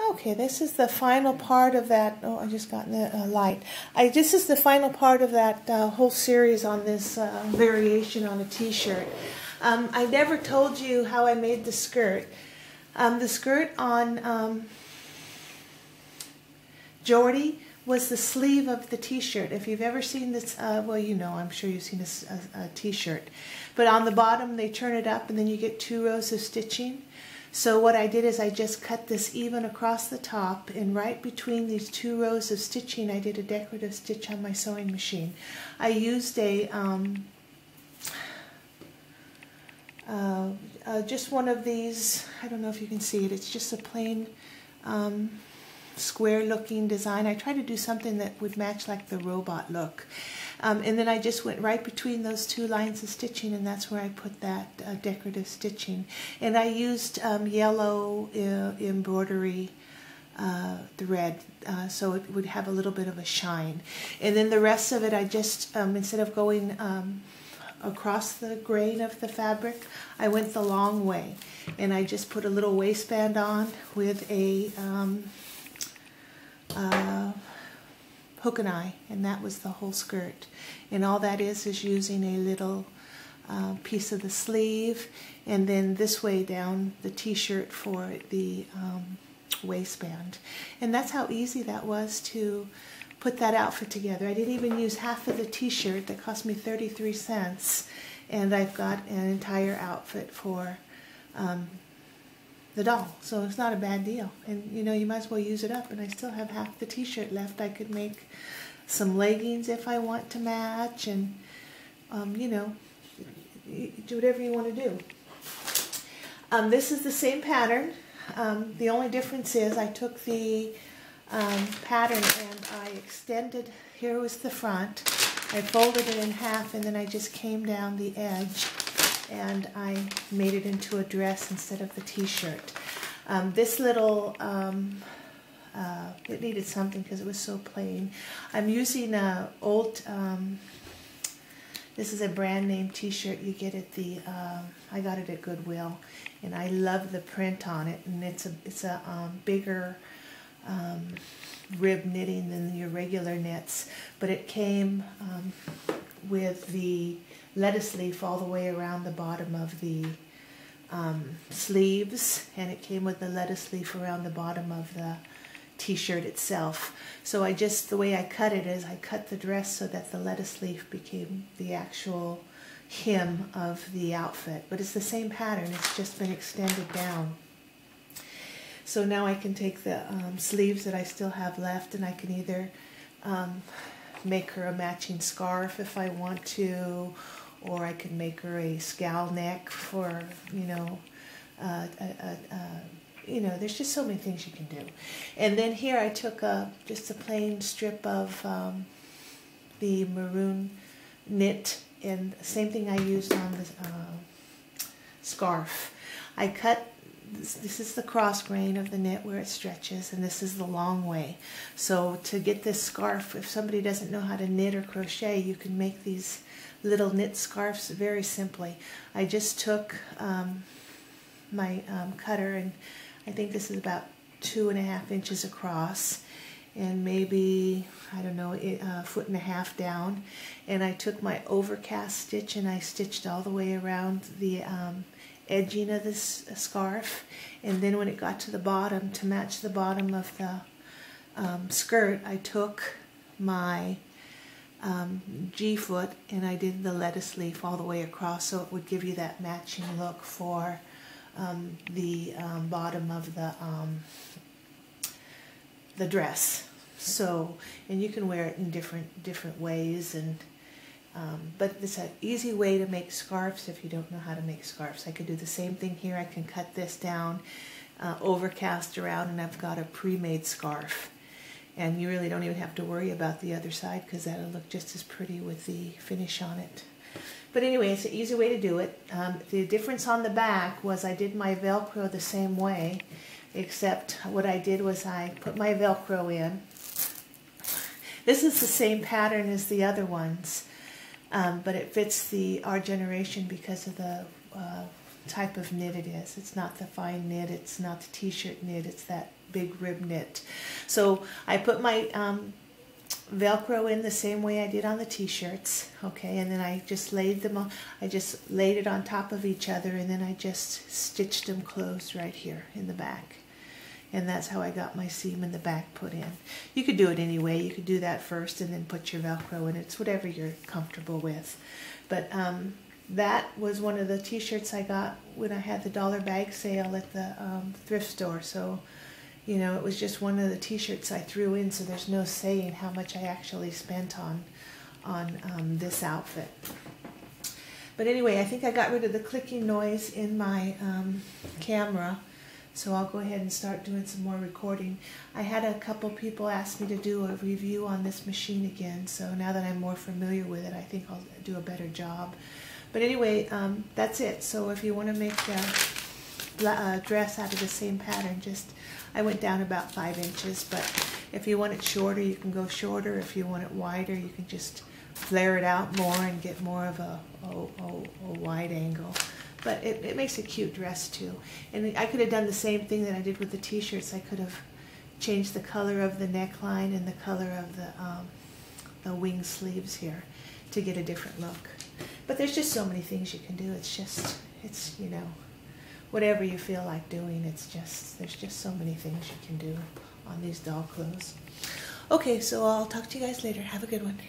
Okay, this is the final part of that. Oh, I just got the light. This is the final part of that whole series on this variation on a t-shirt. I never told you how I made the skirt. The skirt on Jordy was the sleeve of the t-shirt. If you've ever seen this, well, you know, I'm sure you've seen a t-shirt. But on the bottom, they turn it up, and then you get 2 rows of stitching. So what I did is I just cut this even across the top, and right between these 2 rows of stitching, I did a decorative stitch on my sewing machine. I used a just one of these, I don't know if you can see it, it's just a plain square looking design. I tried to do something that would match like the robot look. And then I just went right between those 2 lines of stitching, and that's where I put that decorative stitching. And I used yellow embroidery thread, so it would have a little bit of a shine. And then the rest of it, I just, instead of going across the grain of the fabric, I went the long way. And I just put a little waistband on with a hook and eye, and that was the whole skirt. And all that is using a little piece of the sleeve, and then this way down the t-shirt for the waistband. And that's how easy that was to put that outfit together. I didn't even use half of the t-shirt that cost me 33 cents, and I've got an entire outfit for the doll. So it's not a bad deal, and you know, you might as well use it up. And I still have half the t-shirt left. I could make some leggings if I want to match, and you know, do whatever you want to do. This is the same pattern. The only difference is I took the pattern and I extended. Here was the front. I folded it in half, and then I just came down the edge and I made it into a dress instead of the t-shirt. This little, it needed something because it was so plain. I'm using a old, this is a brand name t-shirt you get at the, I got it at Goodwill, and I love the print on it, and it's a bigger rib knitting than your regular knits, but it came with the lettuce leaf all the way around the bottom of the sleeves, and it came with the lettuce leaf around the bottom of the t-shirt itself. So the way I cut it is I cut the dress so that the lettuce leaf became the actual hem of the outfit, but it's the same pattern, it's just been extended down. So now I can take the sleeves that I still have left, and I can either make her a matching scarf if I want to, or I can make her a scowl neck for, you know, you know, there's just so many things you can do. And then here I took just a plain strip of the maroon knit, and same thing I used on the scarf. I cut, this is the cross grain of the knit where it stretches, and this is the long way. So to get this scarf, if somebody doesn't know how to knit or crochet, you can make these little knit scarves very simply. I just took my cutter, and I think this is about 2.5 inches across, and maybe, I don't know, 1.5 foot down. And I took my overcast stitch and I stitched all the way around the edging of this scarf. And then when it got to the bottom, to match the bottom of the skirt, I took my G-foot and I did the lettuce leaf all the way across, so it would give you that matching look for the bottom of the dress. So, and you can wear it in different ways, and but it's an easy way to make scarves if you don't know how to make scarves. I could do the same thing here. I can cut this down, overcast around, and I've got a pre-made scarf. And you really don't even have to worry about the other side, because that'll look just as pretty with the finish on it. But anyway, it's an easy way to do it. The difference on the back was I did my Velcro the same way, except what I did was I put my Velcro in. This is the same pattern as the other ones, but it fits our generation because of the type of knit it is. It's not the fine knit, it's not the t-shirt knit, it's that big rib knit. So I put my Velcro in the same way I did on the t-shirts, okay, and then I just laid them on, I just laid it on top of each other, and then I just stitched them closed right here in the back. And that's how I got my seam in the back put in. You could do it any way. You could do that first and then put your Velcro in. It's whatever you're comfortable with. But that was one of the t-shirts I got when I had the dollar bag sale at the thrift store. So, you know, it was just one of the t-shirts I threw in, so there's no saying how much I actually spent on this outfit. But anyway, I think I got rid of the clicking noise in my camera. So I'll go ahead and start doing some more recording. I had a couple people ask me to do a review on this machine again, so now that I'm more familiar with it, I think I'll do a better job. But anyway, that's it. So if you want to make a dress out of the same pattern, I went down about 5 inches, but if you want it shorter, you can go shorter. If you want it wider, you can just flare it out more and get more of a wide angle. But it makes a cute dress too. And I could have done the same thing that I did with the t-shirts. I could have changed the color of the neckline and the color of the wing sleeves here to get a different look. But there's just so many things you can do. It's you know, whatever you feel like doing. There's just so many things you can do on these doll clothes. Okay, so I'll talk to you guys later. Have a good one.